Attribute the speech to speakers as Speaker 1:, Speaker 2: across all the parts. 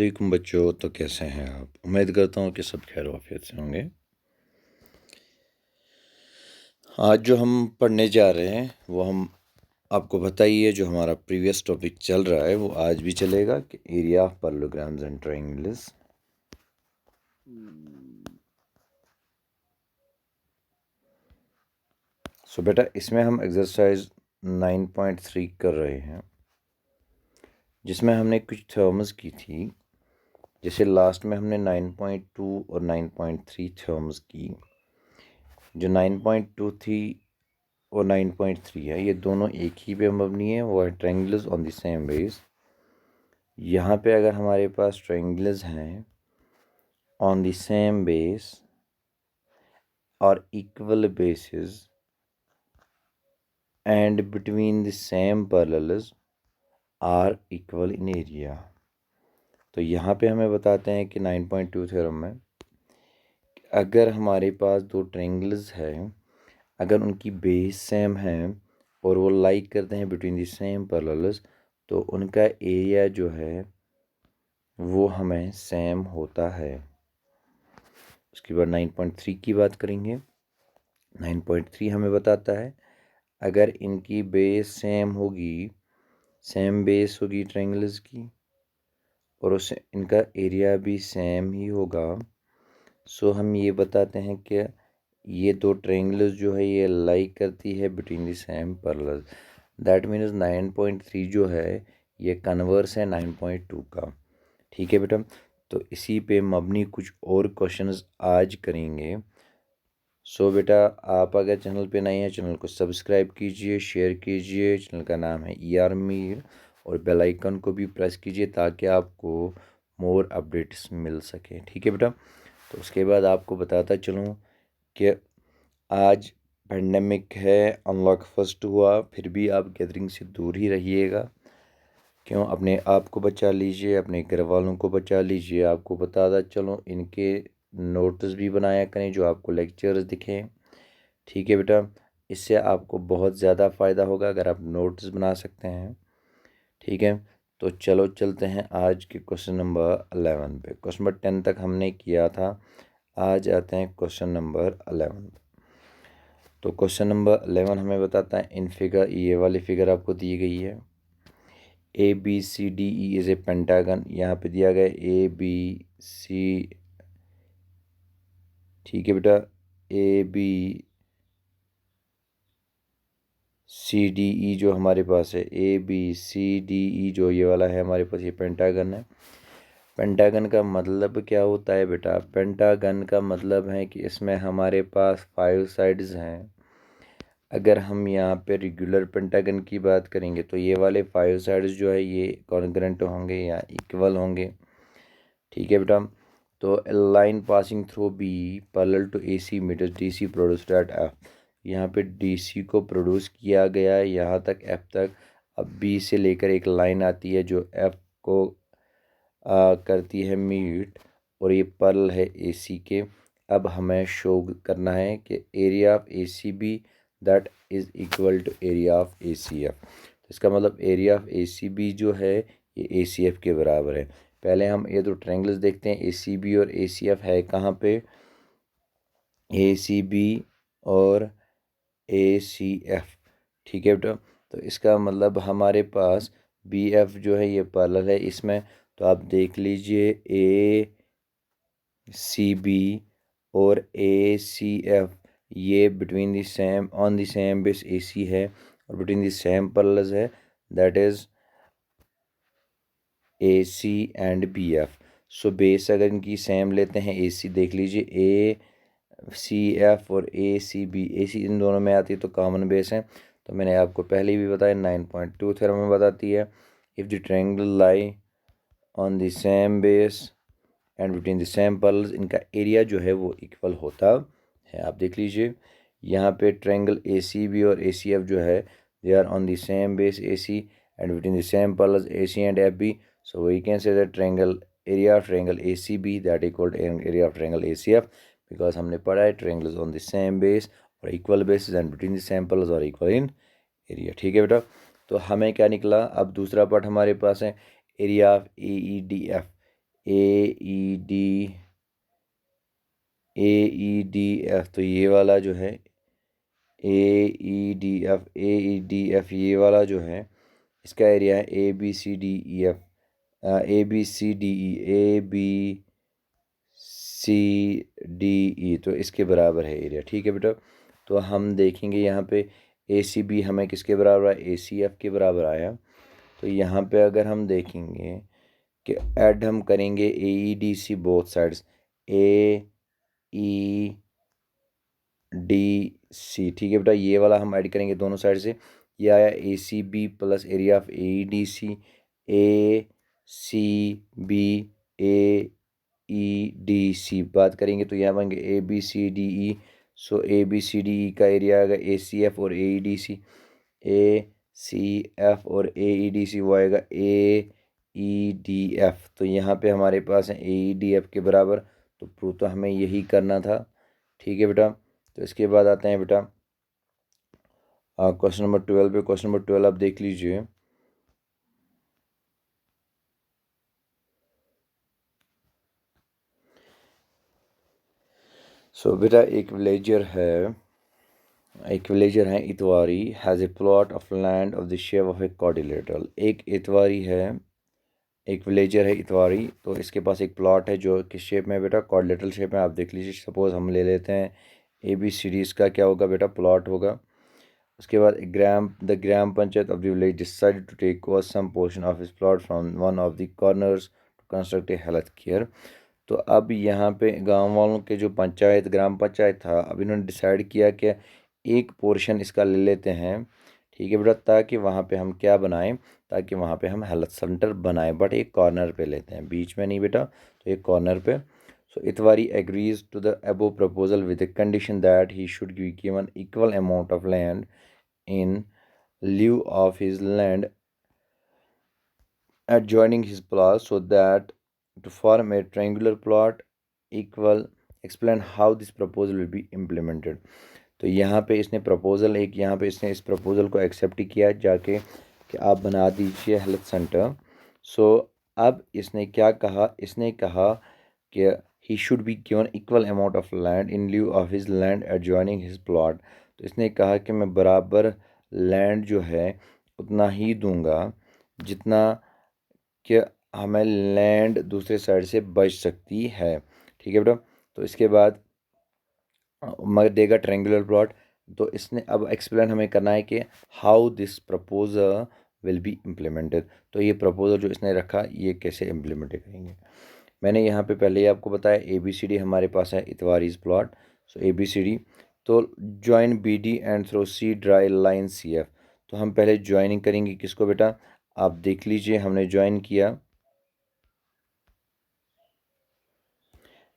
Speaker 1: वालेकुम बच्चों। तो कैसे हैं आप? उम्मीद करता हूँ कि सब खैर वाफियत से होंगे। आज जो हम पढ़ने जा रहे हैं वो हम आपको बताइए, जो हमारा प्रीवियस टॉपिक चल रहा है वो आज भी चलेगा कि area of parallelograms and triangles. So बेटा, इसमें हम एक्सरसाइज 9.3 कर रहे हैं, जिसमें हमने कुछ थ्योरम्स की थी। जैसे लास्ट में हमने 9.2 और 9.3 थ्योरम्स की। जो 9.2 थी और 9.3 है, ये दोनों एक ही पे मबनी है, वो है triangles on the same base. यहाँ पे अगर हमारे पास ट्रायंगल्स हैं ऑन द सेम बेस और equal basis and between the same parallels are equal in area, तो यहाँ पे हमें बताते हैं कि 9.2 थ्योरम में अगर हमारे पास दो ट्रायंगल्स हैं, अगर उनकी बेस सेम है और वो लाइक करते हैं बिटवीन द सेम पैरेलल्स, तो उनका एरिया जो है वो हमें सेम होता है। उसके बाद 9.3 की बात करेंगे। 9.3 हमें बताता है अगर इनकी बेस सेम होगी, सेम बेस होगी ट्रायंगल्स की, और उससे इनका एरिया भी सेम ही होगा, सो हम ये बताते हैं कि ये दो ट्रायंगल्स जो है ये लाइक करती है between the same parallel. That means 9.3 जो है ये कन्वर्स है 9.2 का। ठीक है बेटा, तो इसी पे मबनी कुछ और क्वेश्चंस आज करेंगे। सो बेटा, आप अगर चैनल पे नए हैं, चैनल को सब्सक्राइब कीजिए, शेयर कीजिए। चैनल का नाम है ER मीर, और बेल आइकन को भी प्रेस कीजिए ताकि आपको मोर अपडेट्स मिल सके। ठीक है बेटा, तो उसके बाद आपको बताता चलूँ कि आज पेंडेमिक है, अनलॉक फर्स्ट हुआ, फिर भी आप गैदरिंग से दूर ही रहिएगा। क्यों? अपने आप को बचा लीजिए, अपने घर वालों को बचा लीजिए। आपको बताता चलो, इनके नोट्स भी बनाया करें जो आपको लेक्चर्स दिखें। ठीक है बेटा, इससे आपको बहुत ज़्यादा फ़ायदा होगा अगर आप नोट्स बना सकते हैं। ठीक है, तो चलो चलते हैं आज के क्वेश्चन नंबर 11 पे। क्वेश्चन नंबर 10 तक हमने किया था, आज आते हैं क्वेश्चन नंबर 11। तो क्वेश्चन नंबर 11 हमें बताता है इन फिगर, ये वाली फिगर आपको दी गई है, ABCDE इज ए पेंटागन। यहाँ पे दिया गया ABC। ठीक है बेटा, ABCDE जो हमारे पास है, ABCDE जो ये वाला है हमारे पास, ये पेंटागन है। पेंटागन का मतलब क्या होता है बेटा? पेंटागन का मतलब है कि इसमें हमारे पास 5 साइड्स हैं। अगर हम यहाँ पे रेगुलर पेंटागन की बात करेंगे तो ये वाले 5 साइड्स जो है ये कॉन्ग्रुएंट होंगे या इक्वल होंगे। ठीक है बेटा, तो line passing through B parallel to AC meters DC produced at F। यहाँ पे DC को प्रोड्यूस किया गया है यहाँ तक F तक। अब B से लेकर एक लाइन आती है जो F को करती है मीट, और ये पैरेलल है AC के। अब हमें शो करना है कि area of ACB that is equal to area of ACF। तो इसका मतलब एरिया ऑफ ACB जो है ये ACF के बराबर है। पहले हम ये दो ट्रायंगल्स देखते हैं, ACB और ACF है कहाँ पे? ACB और ACF। ठीक है बेटा, तो इसका मतलब हमारे पास BF जो है ये पैरेलल है इसमें। तो आप देख लीजिए ACB और ACF ये between the same on the same base AC है और बिटवीन द सेम पैरेलल्स है, that is AC and BF। So base अगर इनकी सेम लेते हैं, AC देख लीजिए ACF और ACB, AC इन दोनों में आती है तो कॉमन बेस है। तो मैंने आपको पहले भी बताया 9.2 थ्योरम में बताती है, if the triangle lie on the same base and between the same parallels, इनका एरिया जो है वो इक्वल होता है। आप देख लीजिए यहाँ पे ट्रायंगल ACB और ACF जो है they are on the same base AC and between the same parallels AC and FB। So we can say that area of triangle ACB that equal to area of triangle ACF, because हमने पढ़ा है triangles on the same base और equal bases and between the same parallels और equal in area। ठीक है बेटा, तो हमें क्या निकला? अब दूसरा पार्ट हमारे पास है एरिया ऑफ AEDF। AEDF, तो ये वाला जो है AEDF ये वाला जो है इसका एरिया है ABCDEF, ABCDE, तो इसके बराबर है एरिया। ठीक है बेटा, तो हम देखेंगे यहाँ पे ACB हमें किसके बराबर आया, ACF के बराबर आया। तो यहाँ पे अगर हम देखेंगे कि ऐड हम करेंगे AEDC बोथ साइड्स, AEDC, ठीक है बेटा, ये वाला हम ऐड करेंगे दोनों साइड से, ये आया ACB plus area of AEDC, ACB AEDC बात करेंगे तो यहाँ बनेंगे ABCDE। सो ABCDE का एरिया आएगा ACF और AEDC, ACF और AEDC वो आएगा AEDF। तो यहाँ पे हमारे पास है AEDF के बराबर, तो प्रूव तो हमें यही करना था। ठीक है बेटा, तो इसके बाद आते हैं बेटा क्वेश्चन नंबर 12 पे। क्वेश्चन नंबर 12 आप देख लीजिए। सो बेटा एक विलेजर है Itwari, has a plot of land of the shape of a quadrilateral. एक इतवारी है, एक विलेजर है इतवारी, तो इसके पास एक प्लॉट है जो किस शेप में है बेटा, क्वाड्रिलेटरल शेप में। आप देख लीजिए, सपोज हम ले लेते हैं ABCD, इसका क्या होगा बेटा, प्लॉट होगा। उसके बाद the gram panchayat of the village decided to take over some portion of his plot from one of the corners to construct a health care. तो अब यहाँ पे गांव वालों के जो पंचायत, ग्राम पंचायत था, अब इन्होंने डिसाइड किया कि एक पोर्शन इसका ले लेते हैं। ठीक है बेटा, ताकि वहाँ पे हम क्या बनाएं, ताकि वहाँ पे हम हेल्थ सेंटर बनाएं, बट एक कॉर्नर पे लेते हैं, बीच में नहीं बेटा, तो एक कॉर्नर पे। So Itwari agrees to the above proposal with the condition that he should be given equal amount of land in lieu of his land adjoining his plot, so that to form a triangular plot equal, explain how this proposal will be implemented। तो यहाँ पे इसने proposal एक, यहाँ पे इसने इस proposal को एक्सेप्ट किया जाके कि आप बना दीजिए हेल्थ सेंटर। सो अब इसने क्या कहा, इसने कहा कि ही should be given equal amount of land in lieu of his land adjoining his plot. तो इसने कहा कि मैं बराबर लैंड जो है उतना ही दूंगा जितना कि हमें लैंड दूसरे साइड से बच सकती है। ठीक है बेटा, तो इसके बाद मगर देगा ट्रेंगुलर प्लॉट। तो इसने अब एक्सप्लेन हमें करना है कि how this proposal will be implemented. तो ये प्रपोजल जो इसने रखा ये कैसे इम्प्लीमेंट करेंगे। मैंने यहाँ पे पहले ही आपको बताया ABCD हमारे पास है इतवारीज प्लॉट। सो ABCD, तो join BD and through C draw line CF। तो हम पहले ज्वाइनिंग करेंगे किसको बेटा, आप देख लीजिए, हमने ज्वाइन किया,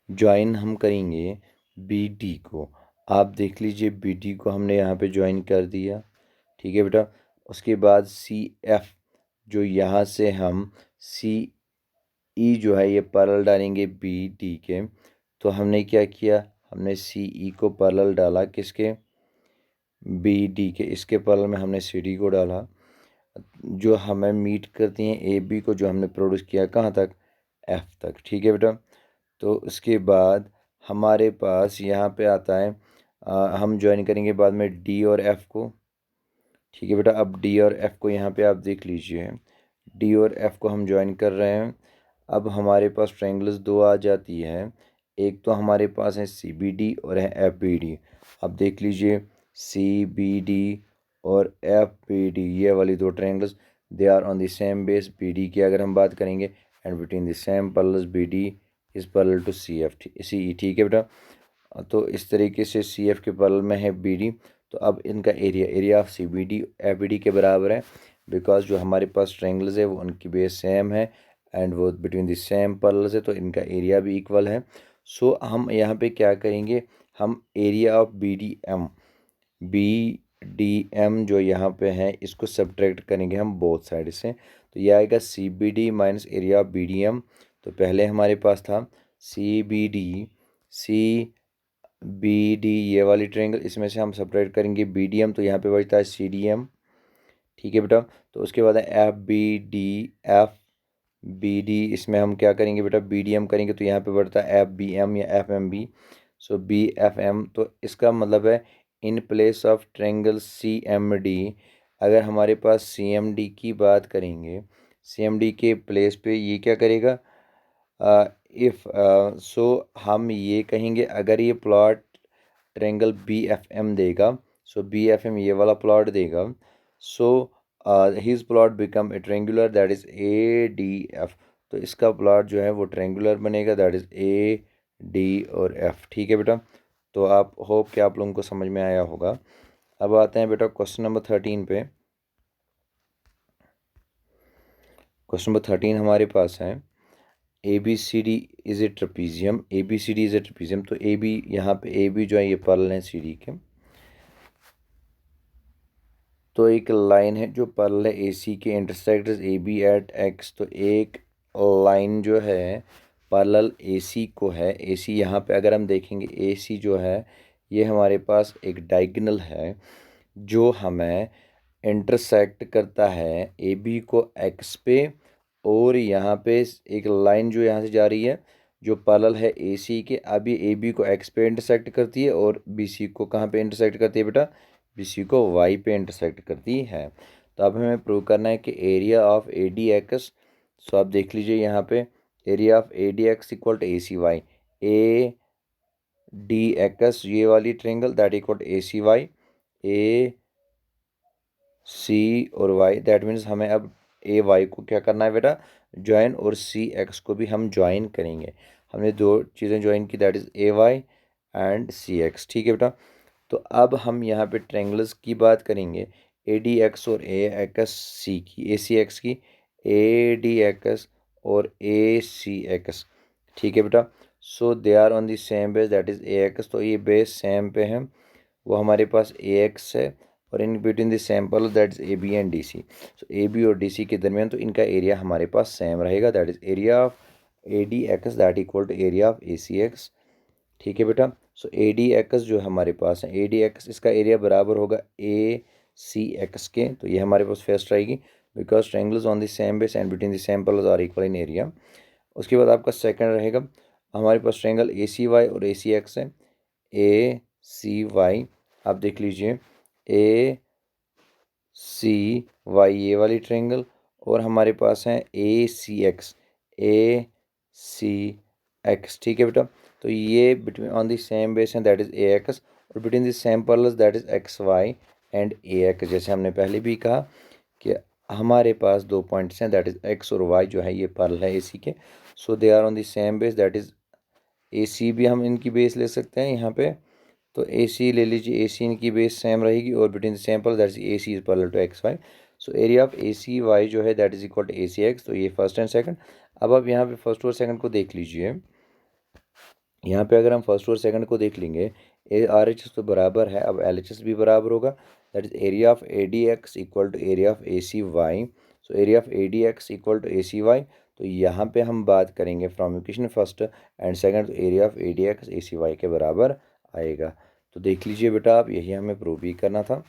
Speaker 1: ज्वाइन हम करेंगे BD को। आप देख लीजिए BD को हमने यहाँ पे ज्वाइन कर दिया। ठीक है बेटा, उसके बाद CF, जो यहाँ से हम CE जो है ये पैरेलल डालेंगे BD के। तो हमने क्या किया, हमने CE को पैरेलल डाला किसके, BD के, इसके पैरेलल में हमने CD को डाला, जो हमें मीट करती हैं AB को, जो हमने प्रोड्यूस किया कहाँ तक, F तक। ठीक है बेटा, तो उसके बाद हमारे पास यहाँ पे आता है हम ज्वाइन करेंगे बाद में D और F को। ठीक है बेटा, अब D और F को यहाँ पे आप देख लीजिए, D और F को हम ज्वाइन कर रहे हैं। अब हमारे पास ट्रायंगल्स दो आ जाती है, एक तो हमारे पास है CBD और है FBD। अब देख लीजिए CBD और FBD, ये वाली दो triangles, they are on the same base. BD की अगर हम बात करेंगे, and between the same parallels BD is parallel to CF CE। ठीक है बेटा, तो इस तरीके से CF के पैरेलल में है BD। तो अब इनका एरिया ऑफ CBD FBD के बराबर है, बिकॉज जो हमारे पास ट्रायंगल्स है वो उनकी बेस सेम है एंड वो बिटवीन द सेम पैरेलल्स है, तो इनका एरिया भी इक्वल है। सो हम यहाँ पे क्या करेंगे, हम एरिया ऑफ BDM जो यहाँ पे है इसको सब्ट्रैक्ट करेंगे हम बोथ साइड से। तो ये आएगा CBD minus area of BDM। तो पहले हमारे पास था CBD ये वाली ट्रायंगल, इसमें से हम सब्ट्रैक्ट करेंगे BDM, तो यहाँ पे बचता है CDM। ठीक है बेटा, तो उसके बाद है FBD बी डी, इसमें हम क्या करेंगे बेटा, बी डी एम करेंगे तो यहाँ पे बढ़ता है एफ बी एम या F M B. So B F M, तो इसका मतलब है in place of triangle C M D, अगर हमारे पास सी एम डी की बात करेंगे, सी एम डी के प्लेस पे ये क्या करेगा, इफ़ सो हम ये कहेंगे अगर ये plot triangle B F M देगा, सो बी एफ एम ये वाला प्लॉट देगा, so his plot become a triangular that is A D F, तो इसका प्लॉट जो है वो ट्रायंगुलर बनेगा दैट इज़ ए डी और एफ। ठीक है बेटा, तो आप होप कि आप लोगों को समझ में आया होगा। अब आते हैं बेटा क्वेश्चन नंबर 13 पे। क्वेश्चन नंबर 13 हमारे पास है A B C D is a trapezium, A B C D is a trapezium, तो ए बी, यहाँ पे ए बी जो है ये पैरेलल है सी डी के, तो एक लाइन है जो पैरेलल है ए सी के, intersects A B at X, तो एक लाइन जो है पैरेलल ए सी को है, ए सी यहाँ पे अगर हम देखेंगे ए सी जो है ये हमारे पास एक डायगोनल है जो हमें इंटरसेक्ट करता है ए बी को एक्स पे, और यहाँ पे एक लाइन जो यहाँ से जा रही है जो पैरेलल है ए सी के, अब ये ए बी को एक्स पे इंटरसेक्ट करती है और बी सी को कहाँ पे इंटरसेक्ट करती है बेटा, बी सी को वाई पे इंटरसेक्ट करती है। तो अब हमें प्रूव करना है कि area of A D X, so आप देख लीजिए यहाँ पे area of A D X equal to A C Y, A D X ये वाली triangle that equal to A C Y, A C और वाई, दैट मीन्स हमें अब ए वाई को क्या करना है बेटा, ज्वाइन, और सी एक्स को भी हम ज्वाइन करेंगे। हमने दो चीज़ें ज्वाइन की that is A Y and C X. ठीक है बेटा, तो अब हम यहाँ पे ट्रायंगल्स की बात करेंगे, ए डी एक्स और ए एक्स सी की, ए सी एक्स की, ए डी एक्स और ए सी एक्स। ठीक है बेटा, so they are on the same base that is A X, तो ये बेस सेम पे है, वो हमारे पास ए एक्स है, और in between the sample that is A B and D C, so A B और डी सी के दरमियान तो इनका एरिया हमारे पास सेम रहेगा that is area of A D X that equal to area of A C X. ठीक है बेटा, सो ए डी एक्स जो हमारे पास है, ए डी एक्स इसका एरिया बराबर होगा ए सी एक्स के, तो ये हमारे पास फर्स्ट आएगी because triangles on the same base and between the samples are equal in area. उसके बाद आपका सेकंड रहेगा, हमारे पास ट्रायंगल ए सी वाई और ए सी एक्स है, ए सी वाई आप देख लीजिए, ए सी वाई ये वाली ट्रायंगल, और हमारे पास है A C x, A C X. ठीक है बेटा, तो ये between on the same base है दैट इज़ ए एक्स, और between the same parallels that is X Y and A X, जैसे हमने पहले भी कहा कि हमारे पास दो पॉइंट्स हैं दैट इज़ एक्स और वाई जो है ये पैरेलल है ए सी के, so they are on the same base that is A C भी हम इनकी बेस ले सकते हैं यहाँ पे, तो ए सी ले लीजिए, ए सी इनकी बेस सेम रहेगी, और between the sample that is A C is parallel to X Y, so area of A C Y जो है that is equal to A C X, तो ये फर्स्ट एंड सेकंड। अब आप यहाँ पे फर्स्ट और सेकंड को देख लीजिए, यहाँ पे अगर हम फर्स्ट और सेकंड को देख लेंगे, ए आर एच एस तो बराबर है, अब एल एच एस भी बराबर होगा, that is area of A D X equal to area of A C Y, so area of A D X equal to A C Y, तो यहाँ पे हम बात करेंगे from equation first and second, तो area of A D X A C Y के बराबर आएगा। तो देख लीजिए बेटा आप, यही हमें प्रूव भी करना था।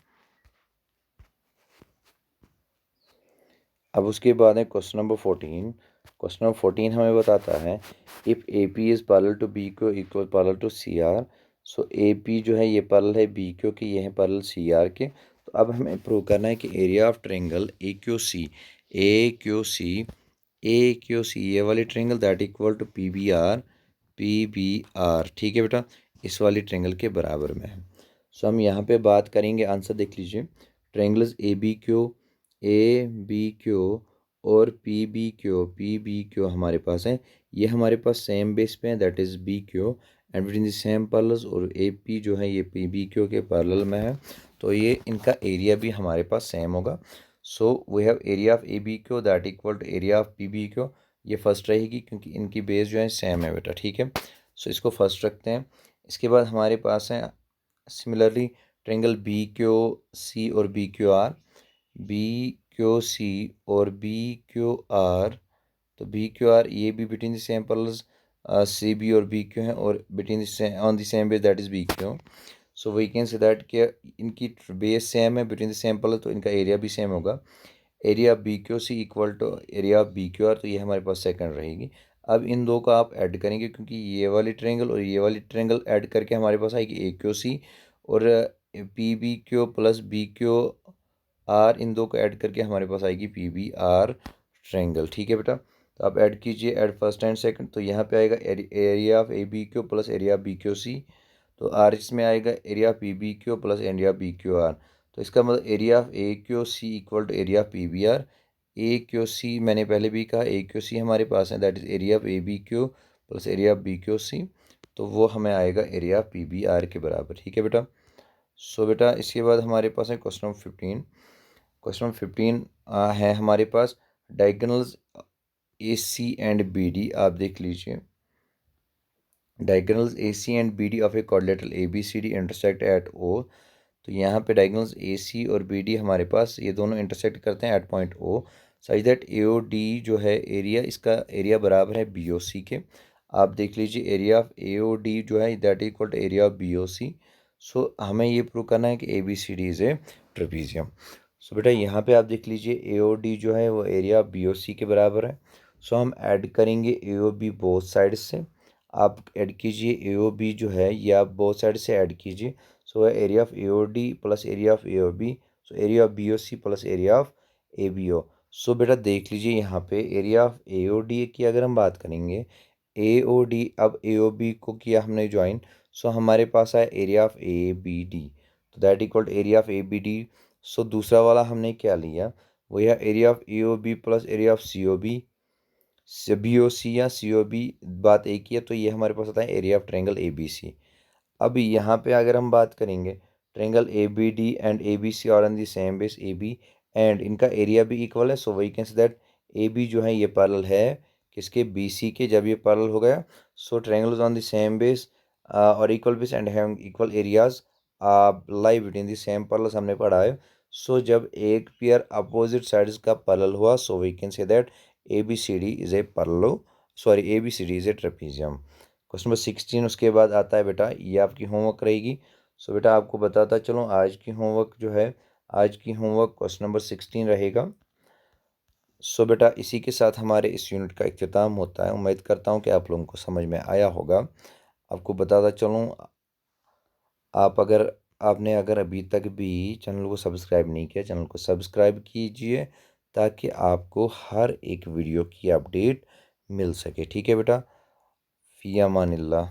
Speaker 1: अब उसके बाद है क्वेश्चन नंबर 14। क्वेश्चन नंबर 14 हमें बताता है if A P is parallel to B Q equal parallel to C R, so A P जो है ये पैरेलल है बी क्यू के, ये है पैरेलल सी आर के। तो अब हमें प्रूव करना है कि area of triangle A Q C, A Q C, A Q C ये वाली triangle that equal to P B R, P B R. ठीक है बेटा, इस वाली ट्रायंगल के बराबर में है। सो हम यहाँ पे बात करेंगे, आंसर देख लीजिए, triangles A B Q, A B Q और पी बी क्यू हमारे पास है, ये हमारे पास सेम बेस पे है that is B Q, and between the same parallels, और ए पी जो है ये पी बी क्यू के पैरेलल में है, तो ये इनका एरिया भी हमारे पास सेम होगा। So we have area of A B Q that equal to area of P B Q, ये फर्स्ट रहेगी क्योंकि इनकी बेस जो है सेम है बेटा। ठीक है, सो इसको फर्स्ट रखते हैं। इसके बाद हमारे पास है similarly triangle B Q C और B Q R, B Q C और बी क्यू आर, तो बी क्यू आर ये भी between the same parallels C B और बी क्यू हैं, और between the on the same base that is B Q, so we can say that कि इनकी base same है between the same parallel, तो इनका एरिया भी सेम होगा। Area B Q C equal to area of B Q R, तो ये हमारे पास सेकंड रहेगी। अब इन दो का आप ऐड करेंगे, क्योंकि ये वाली ट्रायंगल और ये वाली ट्रायंगल ऐड करके हमारे पास आएगी ए क्यू सी, और P B Q plus B Q R, इन दो को ऐड करके हमारे पास आएगी पी बी आर ट्रायंगल। ठीक है बेटा, तो आप ऐड कीजिए, ऐड फर्स्ट एंड सेकंड, तो यहाँ पे आएगा area of A B Q plus area of B Q C, तो आर इसमें आएगा area P B Q plus area B Q R, तो इसका मतलब area of A Q C equal to area P B R. A Q C मैंने पहले भी कहा, ए क्यू सी हमारे पास है, that is area of A B Q plus area of B Q C, तो वो हमें आएगा एरिया पी बी आर के बराबर। ठीक है बेटा। सो बेटा इसके बाद हमारे पास है क्वेश्चन नंबर 15। क्वेश्चन नंबर 15 है हमारे पास diagonals A C and B D. आप देख लीजिए, diagonals A C and B D of a quadrilateral A B C D intersect at O. तो यहाँ पे डायगोनल्स ए सी और बी डी हमारे पास ये दोनों इंटरसेक्ट करते हैं at point O, such that A O D जो है एरिया, इसका एरिया बराबर है बी ओ सी के। आप देख लीजिए area of A O D जो है that equal to area of B O C. So हमें ये प्रूव करना है कि A B C D is a trapezium. So बेटा यहाँ पे आप देख लीजिए ए ओ डी जो है वो एरिया ऑफ बी ओ सी के बराबर है। सो हम ऐड करेंगे ए ओ बी बोथ साइड से। आप ऐड कीजिए ए ओ बी जो है ये आप बोथ साइड से ऐड कीजिए। So area of A O D plus area of A O B, so area of B O C plus area of A B O. So बेटा देख लीजिए यहाँ पे area of A O D की अगर हम बात करेंगे, ए ओ डी, अब ए ओ बी को किया हमने ज्वाइन, सो हमारे पास आया area of A B D, तो that equal area of A B D. So दूसरा वाला हमने क्या लिया, वो यह area of A O B plus area of C O B, B O C या सी ओ बी बात एक ही है, तो ये हमारे पास आता है area of triangle A B C. अब यहाँ पे अगर हम बात करेंगे triangle A B D and A B C और on the same base A B, and इनका एरिया भी इक्वल है, सो वही can say that A B जो है ये पैरेलल है किसके, बी सी के। जब ये पैरेलल हो गया, so triangles on the same base और equal base and having equal areas lie between the same parallels, हमने पढ़ा है। सो जब एक पेयर अपोजिट साइड्स का पैरेलल हुआ, so we can say that A B C D is a parallel, sorry A B C D is a trapezium. Question number 16 उसके बाद आता है बेटा, ये आपकी होमवर्क रहेगी। सो बेटा आपको बताता चलो आज की होमवर्क जो है, आज की होमवर्क क्वेश्चन नंबर 16 रहेगा। सो बेटा इसी के साथ हमारे इस यूनिट का इख्तिताम होता है। उम्मीद करता हूँ कि आप लोगों को समझ में आया होगा। आपको बताता चलूँ, आपने अगर अभी तक भी चैनल को सब्सक्राइब नहीं किया, चैनल को सब्सक्राइब कीजिए ताकि आपको हर एक वीडियो की अपडेट मिल सके। ठीक है बेटा, फ़ी अमानिल्लाह।